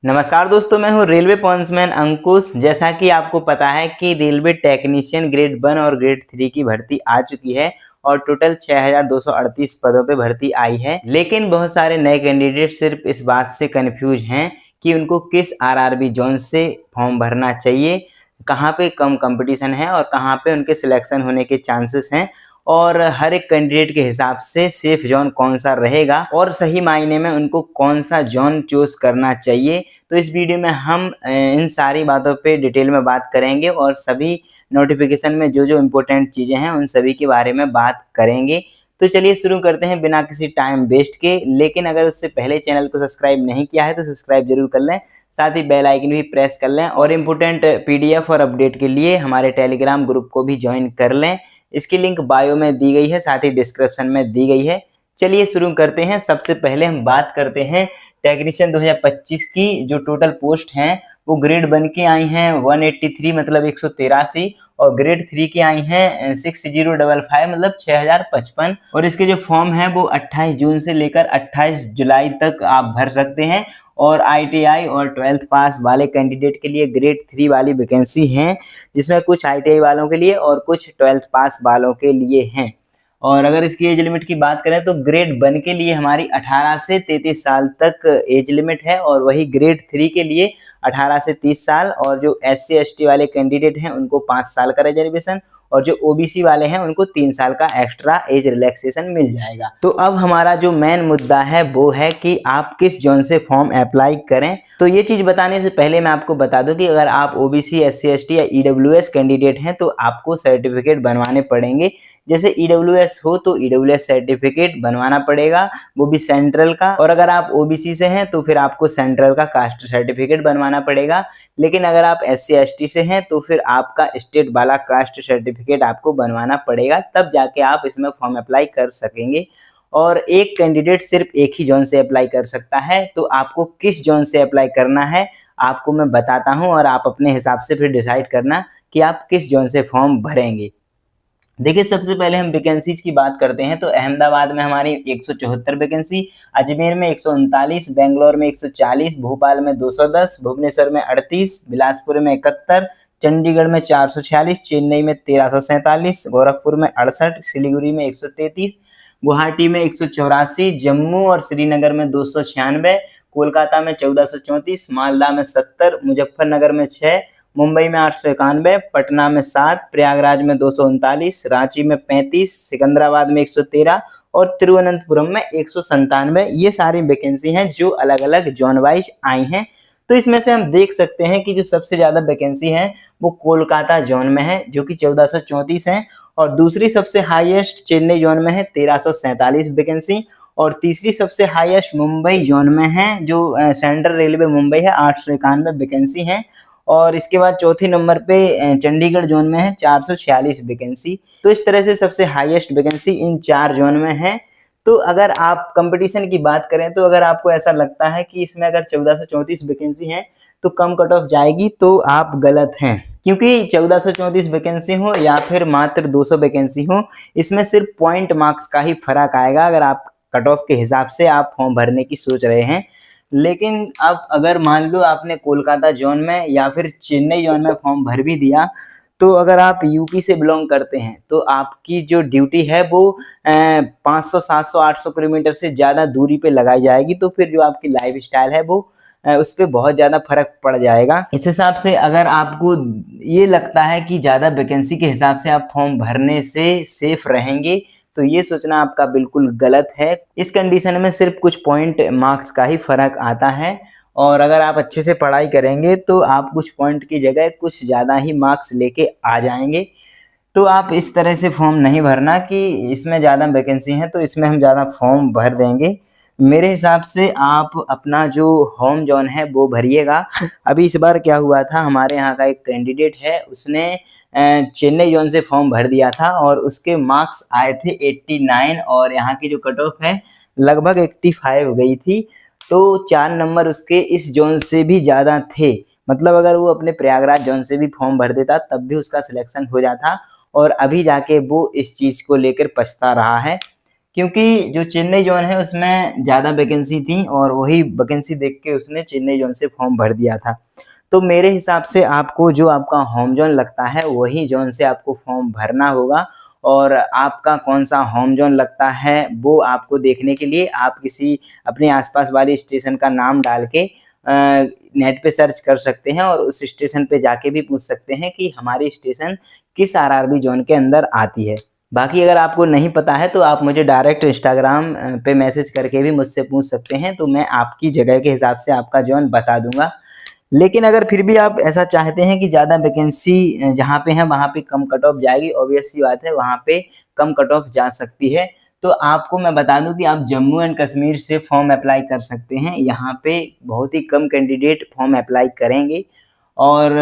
नमस्कार दोस्तों, मैं हूं रेलवे पॉइंट्समैन अंकुश। जैसा कि आपको पता है कि रेलवे टेक्नीशियन ग्रेड 1 और ग्रेड 3 की भर्ती आ चुकी है और टोटल 6238 पदों पे भर्ती आई है। लेकिन बहुत सारे नए कैंडिडेट सिर्फ इस बात से कंफ्यूज हैं कि उनको किस आरआरबी जोन से फॉर्म भरना चाहिए, कहाँ पे कम कंपटीशन है और कहाँ पे उनके सिलेक्शन होने के चांसेस हैं, और हर एक कैंडिडेट के हिसाब से सेफ जोन कौन सा रहेगा और सही मायने में उनको कौन सा जोन चूज करना चाहिए। तो इस वीडियो में हम इन सारी बातों पे डिटेल में बात करेंगे और सभी नोटिफिकेशन में जो जो इम्पोर्टेंट चीज़ें हैं उन सभी के बारे में बात करेंगे। तो चलिए शुरू करते हैं बिना किसी टाइम वेस्ट के। लेकिन अगर उससे पहले चैनल को सब्सक्राइब नहीं किया है तो सब्सक्राइब जरूर कर लें, साथ ही बेल आइकन भी प्रेस कर लें और इम्पोर्टेंट पीडीएफ और अपडेट के लिए हमारे टेलीग्राम ग्रुप को भी ज्वाइन कर लें। इसकी लिंक बायो में दी गई है, साथ ही डिस्क्रिप्शन में दी गई है। चलिए शुरू करते हैं। सबसे पहले हम बात करते हैं टेक्नीशियन 2025 की। जो टोटल पोस्ट हैं वो ग्रेड 1 की आई हैं 183 मतलब 183, और ग्रेड 3 की आई हैं 6055 मतलब 6055। और इसके जो फॉर्म है वो 28 जून से लेकर 28 जुलाई तक आप भर सकते हैं। और आईटीआई और 12th पास वाले कैंडिडेट के लिए ग्रेड 3 वाली वैकेंसी हैं, जिसमें कुछ आईटीआई वालों के लिए और कुछ 12th पास वालों के लिए हैं। और अगर इसकी एज लिमिट की बात करें तो ग्रेड 1 के लिए हमारी 18 से 33 साल तक एज लिमिट है, और वही ग्रेड 3 के लिए 18 से 30 साल। और जो SC ST वाले कैंडिडेट हैं उनको 5 साल का रिजर्वेशन, और जो OBC वाले हैं उनको 3 साल का एक्स्ट्रा एज रिलैक्सेशन मिल जाएगा। तो अब हमारा जो मेन मुद्दा है वो है कि आप किस जोन से फॉर्म अप्लाई करें। तो ये चीज़ बताने से पहले मैं आपको बता दूं कि अगर आप OBC SC ST या EWS कैंडिडेट हैं तो आपको सर्टिफिकेट बनवाने पड़ेंगे। जैसे EWS हो तो EWS सर्टिफिकेट बनवाना पड़ेगा, वो भी सेंट्रल का। और अगर आप OBC से हैं तो फिर आपको सेंट्रल का कास्ट सर्टिफिकेट बनवाना पड़ेगा। लेकिन अगर आप SC ST से हैं तो फिर आपका स्टेट वाला कास्ट सर्टिफिकेट आपको बनवाना पड़ेगा, तब जाके आप इसमें फॉर्म अप्लाई कर सकेंगे। और एक कैंडिडेट सिर्फ एक ही जोन से अप्लाई कर सकता है। तो आपको किस जोन से अप्लाई करना है आपको मैं बताता हूं, और आप अपने हिसाब से फिर डिसाइड करना कि आप किस जोन से फॉर्म भरेंगे। देखिए, सबसे पहले हम वैकेंसीज की बात करते हैं तो अहमदाबाद में हमारी 174 वैकेंसी, अजमेर में 139, बेंगलोर में 140, भोपाल में 210, भुवनेश्वर में 38, बिलासपुर में 71, चंडीगढ़ में 446, चेन्नई में 1347, गोरखपुर में 68, सिलीगुड़ी में 133, गुवाहाटी में 184, जम्मू और श्रीनगर में 296, कोलकाता में 1434, मालदा में 70, मुजफ्फरनगर में 6, मुंबई में 891, पटना में 7, प्रयागराज में 239, रांची में 35, सिकंदराबाद में 113 और तिरुवनंतपुरम में 197। ये सारी वैकेंसी हैं जो अलग अलग जोन वाइज आई हैं। तो इसमें से हम देख सकते हैं कि जो सबसे ज़्यादा वैकेंसी है वो कोलकाता जोन में है, जो कि 1434 है। और दूसरी सबसे हाईएस्ट चेन्नई जोन में है 1347 वैकेंसी। और तीसरी सबसे हाईएस्ट मुंबई जोन में है, जो सेंट्रल रेलवे मुंबई है, 891 वैकेंसी है। और इसके बाद चौथी नंबर पे चंडीगढ़ जोन में है 446 वैकेंसी। तो इस तरह से सबसे हाईएस्ट वैकेंसी इन 4 जोन में है। तो अगर आप कंपटीशन की बात करें तो अगर आपको ऐसा लगता है कि इसमें अगर 1434 वैकेंसी है तो कम कट ऑफ जाएगी, तो आप गलत हैं। क्योंकि 1434 वैकेंसी हो या फिर मात्र 200 वैकेंसी हो, इसमें सिर्फ पॉइंट मार्क्स का ही फर्क आएगा अगर आप कट ऑफ के हिसाब से आप फॉर्म भरने की सोच रहे हैं। लेकिन अब अगर मान लो आपने कोलकाता जोन में या फिर चेन्नई जोन में फॉर्म भर भी दिया, तो अगर आप यूपी से बिलोंग करते हैं तो आपकी जो ड्यूटी है वो 500, 700, 800 किलोमीटर से ज़्यादा दूरी पे लगाई जाएगी। तो फिर जो आपकी लाइफ स्टाइल है वो उस पर बहुत ज़्यादा फर्क पड़ जाएगा। इस हिसाब से अगर आपको ये लगता है कि ज़्यादा वैकेंसी के हिसाब से आप फॉर्म भरने से सेफ रहेंगे, तो ये सोचना आपका बिल्कुल गलत है। इस कंडीशन में सिर्फ कुछ पॉइंट मार्क्स का ही फर्क आता है, और अगर आप अच्छे से पढ़ाई करेंगे तो आप कुछ पॉइंट की जगह कुछ ज़्यादा ही मार्क्स लेके आ जाएंगे। तो आप इस तरह से फॉर्म नहीं भरना कि इसमें ज़्यादा वैकेंसी है तो इसमें हम ज़्यादा फॉर्म भर देंगे। मेरे हिसाब से आप अपना जो होम जोन है वो भरिएगा। अभी इस बार क्या हुआ था, हमारे यहाँ का एक कैंडिडेट है, उसने चेन्नई जोन से फॉर्म भर दिया था और उसके मार्क्स आए थे 89, और यहाँ की जो कट ऑफ है लगभग 85 गई थी। तो 4 नंबर उसके इस जोन से भी ज़्यादा थे। मतलब अगर वो अपने प्रयागराज जोन से भी फॉर्म भर देता तब भी उसका सिलेक्शन हो जाता, और अभी जाके वो इस चीज़ को लेकर पछता रहा है। क्योंकि जो चेन्नई जोन है उसमें ज़्यादा वैकेंसी थी और वही वैकेंसी देख के उसने चेन्नई जोन से फॉर्म भर दिया था। तो मेरे हिसाब से आपको जो आपका होम जोन लगता है वही जोन से आपको फॉर्म भरना होगा और आपका कौन-सा होम जोन लगता है वो आपको देखने के लिए आप किसी अपने आस-पास वाले स्टेशन का नाम डाल के नेट पे सर्च कर सकते हैं और उस स्टेशन पे जाके भी पूछ सकते हैं कि हमारी स्टेशन किस आरआरबी जोन के अंदर आती है। बाकी अगर आपको नहीं पता है तो आप मुझे डायरेक्ट इंस्टाग्राम पे मैसेज करके भी मुझसे पूछ सकते हैं, तो मैं आपकी जगह के हिसाब से आपका जोन बता दूँगा। लेकिन अगर फिर भी आप ऐसा चाहते हैं कि ज़्यादा वैकेंसी जहाँ पे है वहाँ पे कम कट ऑफ जाएगी, ऑब्वियस सी बात है वहाँ पे कम कट ऑफ जा सकती है। तो आपको मैं बता दूँ कि आप जम्मू एंड कश्मीर से फॉर्म अप्लाई कर सकते हैं। यहाँ पे बहुत ही कम कैंडिडेट फॉर्म अप्लाई करेंगे और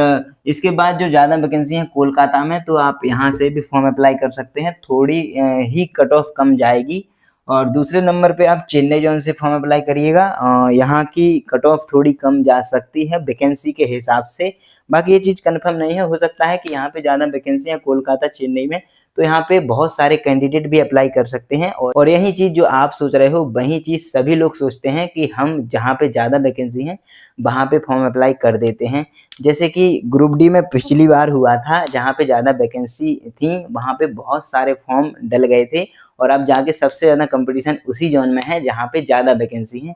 इसके बाद जो ज़्यादा वैकेंसी है कोलकाता में, तो आप यहाँ से भी फॉर्म अप्लाई कर सकते हैं। थोड़ी ही कट ऑफ कम जाएगी और दूसरे नंबर पे आप चेन्नई जोन से फॉर्म अप्लाई करिएगा। यहाँ की कट ऑफ थोड़ी कम जा सकती है वैकेंसी के हिसाब से। बाकी ये चीज़ कन्फर्म नहीं है, हो सकता है कि यहाँ पे ज़्यादा वैकेंसी है कोलकाता, चेन्नई में, तो यहाँ पे बहुत सारे कैंडिडेट भी अप्लाई कर सकते हैं और यही चीज़ जो आप सोच रहे हो वही चीज़ सभी लोग सोचते हैं कि हम जहाँ पे ज़्यादा वैकेंसी है वहाँ पे फॉर्म अप्लाई कर देते हैं। जैसे कि ग्रुप डी में पिछली बार हुआ था, जहाँ पे ज़्यादा वैकेंसी थी वहाँ पे बहुत सारे फॉर्म डल गए थे और अब जाके सबसे ज़्यादा कंपटीशन उसी जोन में है जहाँ पे ज़्यादा वैकेंसी है।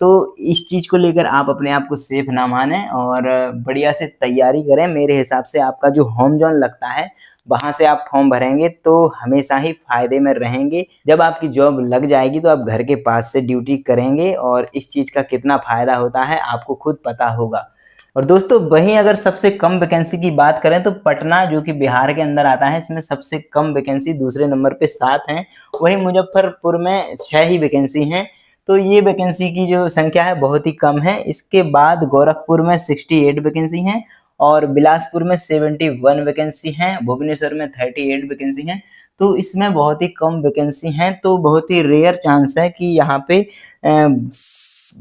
तो इस चीज़ को लेकर आप अपने आप को सेफ ना मानें और बढ़िया से तैयारी करें। मेरे हिसाब से आपका जो होम जोन लगता है वहाँ से आप फॉर्म भरेंगे तो हमेशा ही फ़ायदे में रहेंगे। जब आपकी जॉब लग जाएगी तो आप घर के पास से ड्यूटी करेंगे और इस चीज़ का कितना फ़ायदा होता है आपको खुद पता होगा। और दोस्तों वहीं अगर सबसे कम वैकेंसी की बात करें तो पटना जो कि बिहार के अंदर आता है, इसमें सबसे कम वैकेंसी दूसरे नंबर पे 7 हैं। वहीं मुजफ्फरपुर में 6 ही वैकेंसी हैं। तो ये वैकेंसी की जो संख्या है बहुत ही कम है। इसके बाद गोरखपुर में 68 वैकेंसी हैं और बिलासपुर में 71 वैकेंसी हैं, भुवनेश्वर में 38 वैकेंसी हैं। तो इसमें बहुत ही कम वैकेंसी हैं, तो बहुत ही रेयर चांस है कि यहाँ पे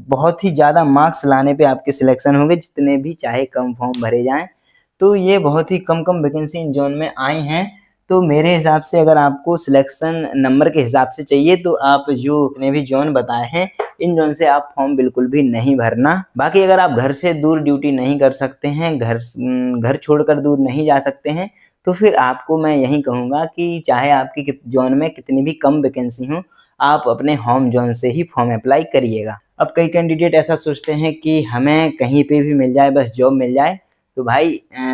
बहुत ही ज़्यादा मार्क्स लाने पे आपके सिलेक्शन होंगे, जितने भी चाहे कम फॉर्म भरे जाएँ। तो ये बहुत ही कम वैकेंसी इन जोन में आई हैं। तो मेरे हिसाब से अगर आपको सिलेक्शन नंबर के हिसाब से चाहिए तो आप जो ने भी जोन बताए हैं इन जोन से आप फॉर्म बिल्कुल भी नहीं भरना। बाकी अगर आप घर से दूर ड्यूटी नहीं कर सकते हैं, घर छोड़कर दूर नहीं जा सकते हैं, तो फिर आपको मैं यही कहूँगा कि चाहे आपकी जोन में कितनी भी कम वैकेंसी हो, आप अपने होम जोन से ही फॉर्म अप्लाई करिएगा। अब कई कैंडिडेट ऐसा सोचते हैं कि हमें कहीं पे भी मिल जाए, बस जॉब मिल जाए। तो भाई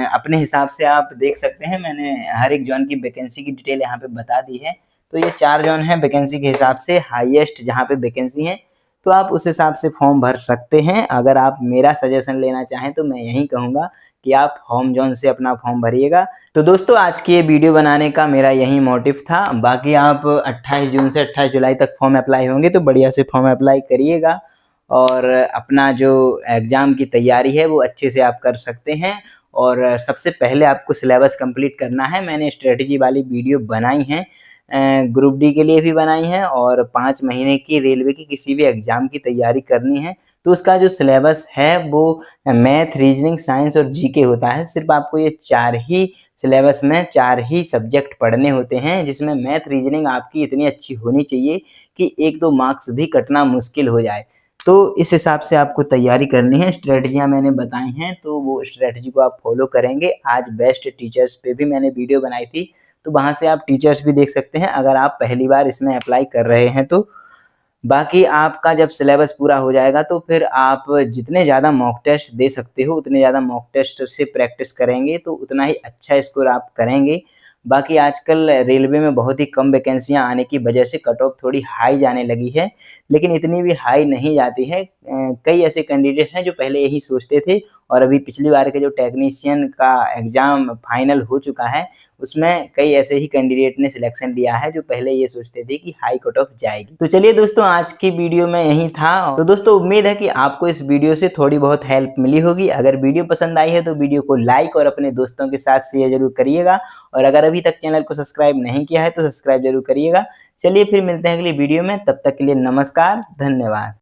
अपने हिसाब से आप देख सकते हैं, मैंने हर एक जोन की वैकेंसी की डिटेल यहाँ पे बता दी है। तो ये 4 जोन हैं वैकेंसी के हिसाब से हाईएस्ट जहाँ पे वैकेंसी है, तो आप उस हिसाब से फॉर्म भर सकते हैं। अगर आप मेरा सजेशन लेना चाहें तो मैं यही कहूँगा कि आप होम जोन से अपना फॉर्म भरिएगा। तो दोस्तों आज की ये वीडियो बनाने का मेरा यही मोटिव था। बाकी आप 28 जून से 28 जुलाई तक फॉर्म अप्लाई होंगे तो बढ़िया से फॉर्म अप्लाई करिएगा और अपना जो एग्ज़ाम की तैयारी है वो अच्छे से आप कर सकते हैं। और सबसे पहले आपको सिलेबस कंप्लीट करना है। मैंने स्ट्रेटजी वाली वीडियो बनाई हैं, ग्रुप डी के लिए भी बनाई हैं और 5 महीने की रेलवे की किसी भी एग्ज़ाम की तैयारी करनी है तो उसका जो सिलेबस है वो मैथ, रीजनिंग, साइंस और जीके होता है। सिर्फ आपको ये 4 ही सिलेबस में 4 ही सब्जेक्ट पढ़ने होते हैं, जिसमें मैथ, रीजनिंग आपकी इतनी अच्छी होनी चाहिए कि 1-2 मार्क्स भी कटना मुश्किल हो जाए। तो इस हिसाब से आपको तैयारी करनी है। स्ट्रेटजियाँ मैंने बताई हैं तो वो स्ट्रेटजी को आप फॉलो करेंगे। आज बेस्ट टीचर्स पे भी मैंने वीडियो बनाई थी, तो वहाँ से आप टीचर्स भी देख सकते हैं अगर आप पहली बार इसमें अप्लाई कर रहे हैं तो। बाकी आपका जब सिलेबस पूरा हो जाएगा तो फिर आप जितने ज़्यादा मॉक टेस्ट दे सकते हो उतने ज़्यादा मॉक टेस्ट से प्रैक्टिस करेंगे तो उतना ही अच्छा स्कोर आप करेंगे। बाकी आजकल रेलवे में बहुत ही कम वैकेंसियाँ आने की वजह से कट ऑफ थोड़ी हाई जाने लगी है, लेकिन इतनी भी हाई नहीं जाती है। कई ऐसे कैंडिडेट हैं जो पहले यही सोचते थे और अभी पिछली बार के जो टेक्नीशियन का एग्ज़ाम फाइनल हो चुका है उसमें कई ऐसे ही कैंडिडेट ने सिलेक्शन लिया है जो पहले ये सोचते थे कि हाई कट ऑफ जाएगी। तो चलिए दोस्तों आज की वीडियो में यही था। तो दोस्तों उम्मीद है कि आपको इस वीडियो से थोड़ी बहुत हेल्प मिली होगी। अगर वीडियो पसंद आई है तो वीडियो को लाइक और अपने दोस्तों के साथ शेयर जरूर करिएगा और अगर अभी तक चैनल को सब्सक्राइब नहीं किया है तो सब्सक्राइब जरूर करिएगा। चलिए फिर मिलते हैं अगली वीडियो में, तब तक के लिए नमस्कार, धन्यवाद।